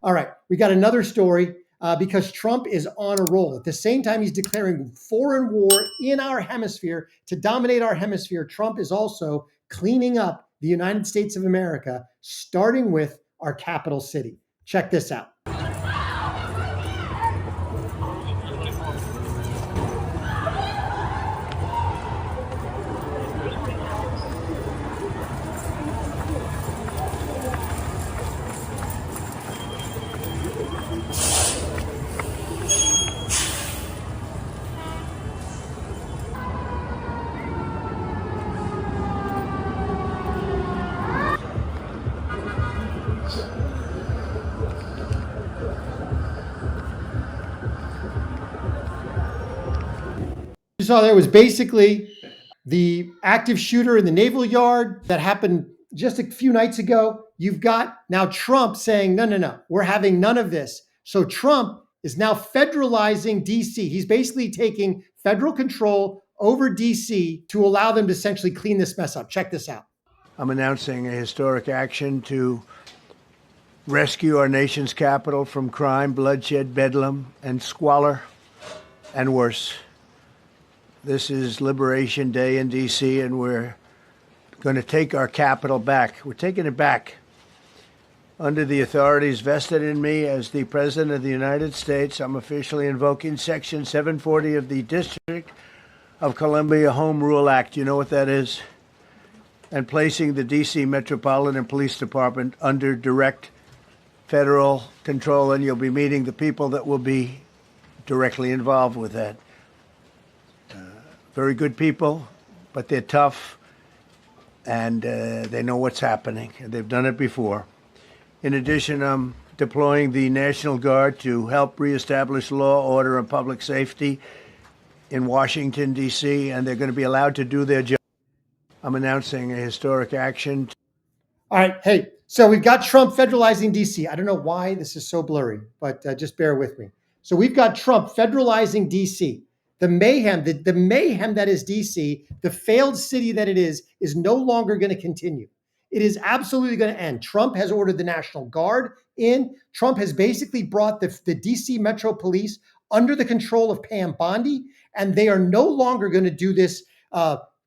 All right, we got another story because Trump is on a roll. At the same time, he's declaring foreign war in our hemisphere to dominate our hemisphere. Trump is also cleaning up the United States of America, starting with our capital city. Check this out. You saw there was basically the active shooter in the Naval Yard that happened just a few nights ago. You've got now Trump saying, no, we're having none of this. So Trump is now federalizing DC. He's basically taking federal control over DC to allow them to essentially clean this mess up. Check this out. I'm announcing a historic action to rescue our nation's capital from crime, bloodshed, bedlam, and squalor, and worse. This is Liberation Day in D.C., and we're going to take our capital back. We're taking it back. Under the authorities vested in me as the President of the United States, I'm officially invoking Section 740 of the District of Columbia Home Rule Act. You know what that is? And placing the D.C. Metropolitan Police Department under direct federal control, and you'll be meeting the people that will be directly involved with that. Very good people, but they're tough, and they know what's happening. They've done it before. In addition, I'm deploying the National Guard to help reestablish law, order, and public safety in Washington, D.C., and they're going to be allowed to do their job. I'm announcing a historic action. All right. Hey, so we've got Trump federalizing D.C. I don't know why this is so blurry, but just bear with me. So we've got Trump federalizing D.C. The mayhem, the mayhem that is DC, the failed city that it is no longer going to continue. It is absolutely going to end. Trump has ordered the National Guard in. Trump has basically brought the DC Metro Police under the control of Pam Bondi, and they are no longer going to do this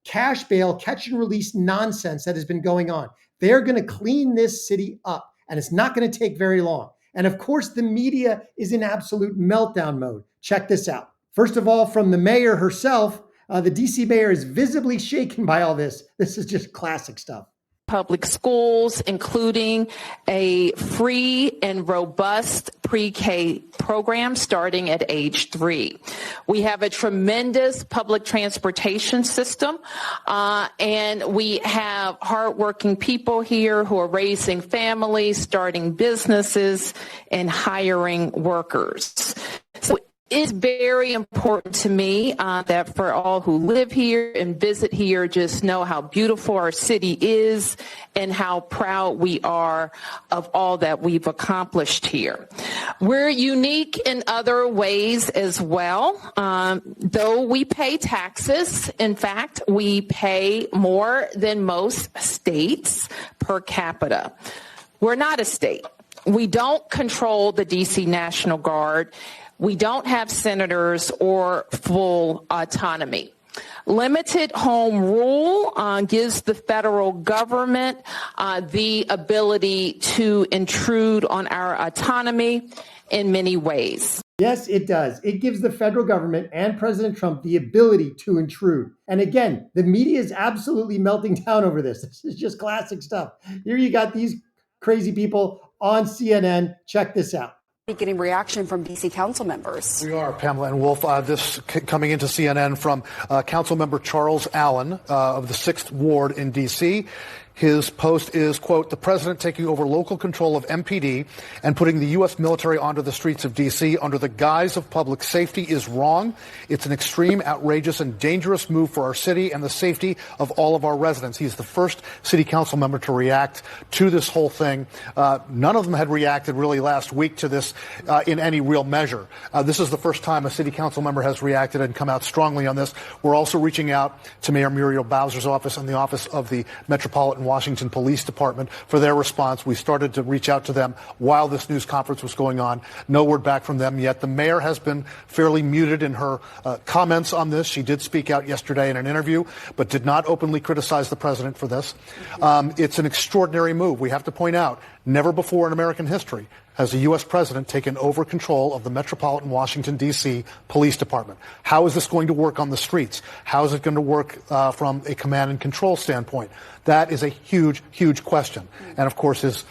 cash bail, catch and release nonsense that has been going on. They're going to clean this city up, and it's not going to take very long. And of course, the media is in absolute meltdown mode. Check this out. First of all, from the mayor herself, the DC mayor is visibly shaken by all this. This is just classic stuff. Public schools, including a free and robust pre-K program starting at age 3. We have a tremendous public transportation system, and we have hardworking people here who are raising families, starting businesses, and hiring workers. So it's very important to me that for all who live here and visit here, just know how beautiful our city is and how proud we are of all that we've accomplished here. We're unique in other ways as well. Though we pay taxes, in fact, we pay more than most states per capita. We're not a state. We don't control the DC National Guard. We don't have senators or full autonomy. Limited home rule gives the federal government the ability to intrude on our autonomy in many ways. Yes, it does. It gives the federal government and President Trump the ability to intrude. And again, the media is absolutely melting down over this. This is just classic stuff. Here you got these crazy people on CNN. Check this out. Getting reaction from D.C. council members. We are, Pamela and Wolf. This coming into CNN from Council Member Charles Allen of the 6th Ward in D.C. His post is, quote, the president taking over local control of MPD and putting the U.S. military onto the streets of D.C. under the guise of public safety is wrong. It's an extreme, outrageous, and dangerous move for our city and the safety of all of our residents. He's the first city council member to react to this whole thing. None of them had reacted really last week to this in any real measure. This is the first time a city council member has reacted and come out strongly on this. We're also reaching out to Mayor Muriel Bowser's office and the office of the Metropolitan Washington Police Department for their response. We started to reach out to them while this news conference was going on. No word back from them yet. The mayor has been fairly muted in her comments on this. She did speak out yesterday in an interview, but did not openly criticize the president for this. It's an extraordinary move. We have to point out, never before in American history has the U.S. president taken over control of the Metropolitan Washington, D.C. Police Department. How is this going to work on the streets? How is it going to work from a command and control standpoint? That is a huge, huge question. And, of course, his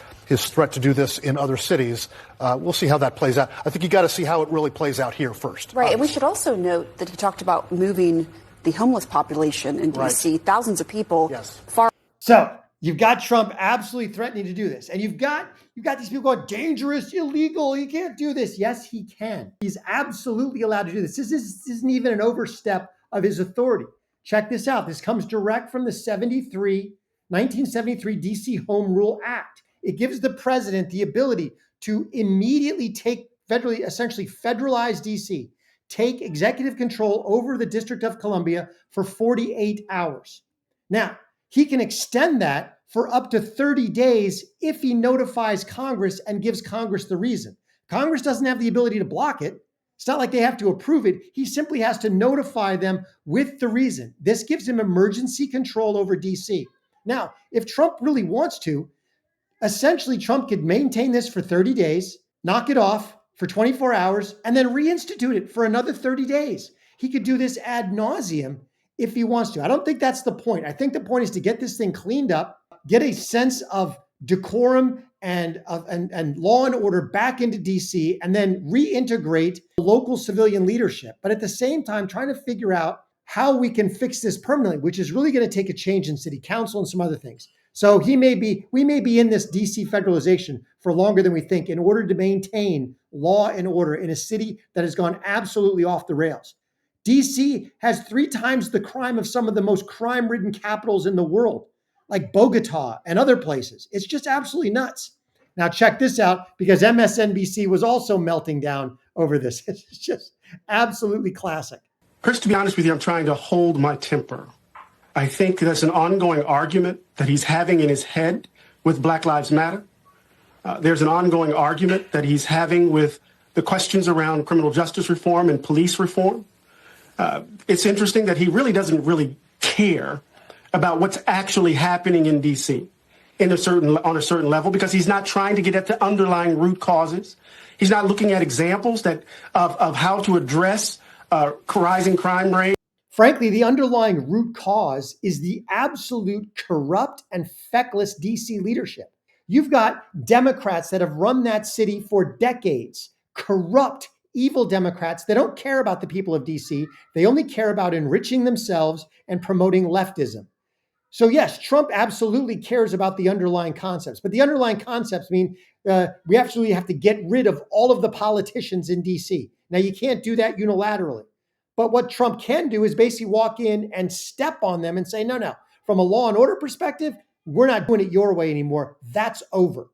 threat to do this in other cities, we'll see how that plays out. I think you got to see how it really plays out here first. Right, and we should also note that he talked about moving the homeless population in D.C., right. Thousands of people far. So you've got Trump absolutely threatening to do this. And you've got these people going, dangerous, illegal, he can't do this. Yes, he can. He's absolutely allowed to do this. This isn't even an overstep of his authority. Check this out. This comes direct from the 1973 D.C. Home Rule Act. It gives the president the ability to immediately essentially federalize D.C., take executive control over the District of Columbia for 48 hours. Now, he can extend that for up to 30 days if he notifies Congress and gives Congress the reason. Congress doesn't have the ability to block it. It's not like they have to approve it. He simply has to notify them with the reason. This gives him emergency control over DC. Now, if Trump really wants to, essentially Trump could maintain this for 30 days, knock it off for 24 hours, and then reinstitute it for another 30 days. He could do this ad nauseum if he wants to. I don't think that's the point. I think the point is to get this thing cleaned up, get a sense of decorum and law and order back into DC, and then reintegrate local civilian leadership. But at the same time, trying to figure out how we can fix this permanently, which is really going to take a change in city council and some other things. So we may be in this DC federalization for longer than we think in order to maintain law and order in a city that has gone absolutely off the rails. DC has 3 times the crime of some of the most crime-ridden capitals in the world, like Bogota and other places. It's just absolutely nuts. Now check this out, because MSNBC was also melting down over this. It's just absolutely classic. Chris, to be honest with you, I'm trying to hold my temper. I think there's an ongoing argument that he's having in his head with Black Lives Matter. There's an ongoing argument that he's having with the questions around criminal justice reform and police reform. It's interesting that he really doesn't care about what's actually happening in D.C. on a certain level, because he's not trying to get at the underlying root causes. He's not looking at examples of how to address rising crime rate. Frankly, the underlying root cause is the absolute corrupt and feckless D.C. leadership. You've got Democrats that have run that city for decades, corrupt, evil Democrats. They don't care about the people of D.C. They only care about enriching themselves and promoting leftism. So yes, Trump absolutely cares about the underlying concepts, but the underlying concepts mean we absolutely have to get rid of all of the politicians in DC. Now, you can't do that unilaterally, but what Trump can do is basically walk in and step on them and say, no, from a law and order perspective, we're not doing it your way anymore. That's over.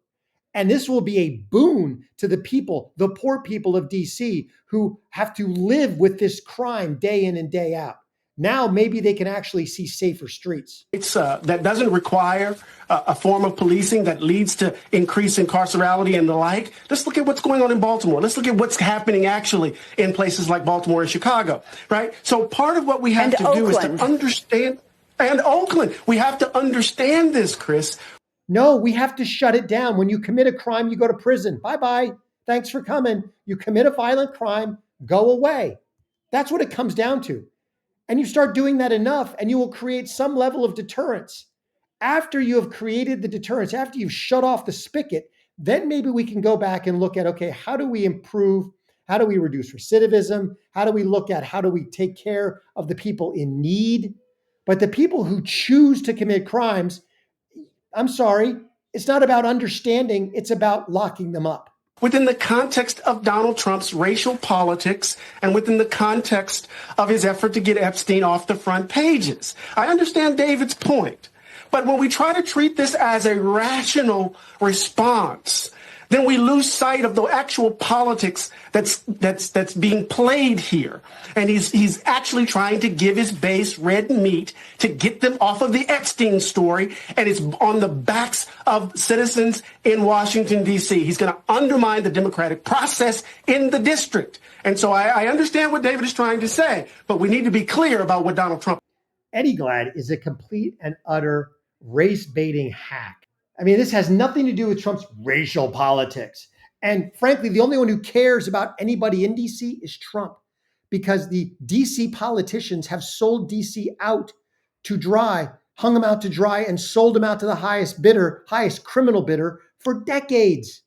And this will be a boon to the people, the poor people of DC, who have to live with this crime day in and day out. Now, maybe they can actually see safer streets. That doesn't require a form of policing that leads to increased incarcerality and the like. Let's look at what's going on in Baltimore. Let's look at what's happening actually in places like Baltimore and Chicago, right? So part of what we have to do is to understand, and Oakland, we have to understand this, Chris. No, we have to shut it down. When you commit a crime, you go to prison. Bye-bye. Thanks for coming. You commit a violent crime, go away. That's what it comes down to. And you start doing that enough, and you will create some level of deterrence. After you have created the deterrence, after you've shut off the spigot, then maybe we can go back and look at, okay, how do we improve? How do we reduce recidivism? How do we take care of the people in need? But the people who choose to commit crimes, I'm sorry, it's not about understanding, it's about locking them up. Within the context of Donald Trump's racial politics and within the context of his effort to get Epstein off the front pages. I understand David's point, but when we try to treat this as a rational response, then we lose sight of the actual politics that's being played here. And he's actually trying to give his base red meat to get them off of the Epstein story, and it's on the backs of citizens in Washington, D.C. He's going to undermine the democratic process in the district. And so I understand what David is trying to say, but we need to be clear about what Donald Trump. Eddie Glad is a complete and utter race-baiting hack. I mean, this has nothing to do with Trump's racial politics. And frankly, the only one who cares about anybody in DC is Trump, because the DC politicians have sold DC out to dry, hung them out to dry, and sold them out to the highest bidder, highest criminal bidder for decades.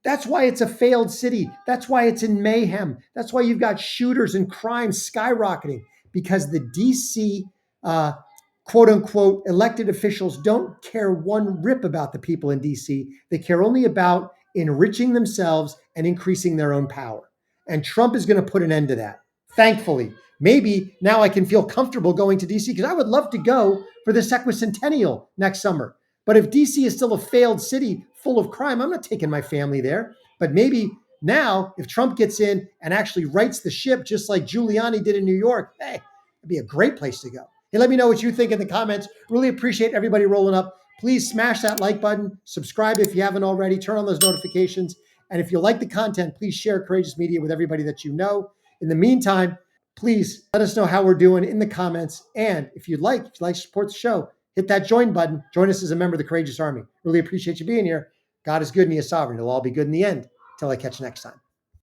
That's why it's a failed city. That's why it's in mayhem. That's why you've got shooters and crime skyrocketing, because the DC quote unquote elected officials don't care one rip about the people in DC. They care only about enriching themselves and increasing their own power. And Trump is going to put an end to that. Thankfully, maybe now I can feel comfortable going to DC, because I would love to go for the sesquicentennial next summer. But if DC is still a failed city full of crime, I'm not taking my family there. But maybe now, if Trump gets in and actually rights the ship, just like Giuliani did in New York, hey, it'd be a great place to go. Hey, let me know what you think in the comments. Really appreciate everybody rolling up. Please smash that like button, subscribe if you haven't already, turn on those notifications. And if you like the content, please share Courageous Media with everybody that you know. In the meantime, please let us know how we're doing in the comments. And if you'd like to support the show, hit that join button. Join us as a member of the Courageous Army. Really appreciate you being here. God is good and he is sovereign. It'll all be good in the end. Till I catch you next time.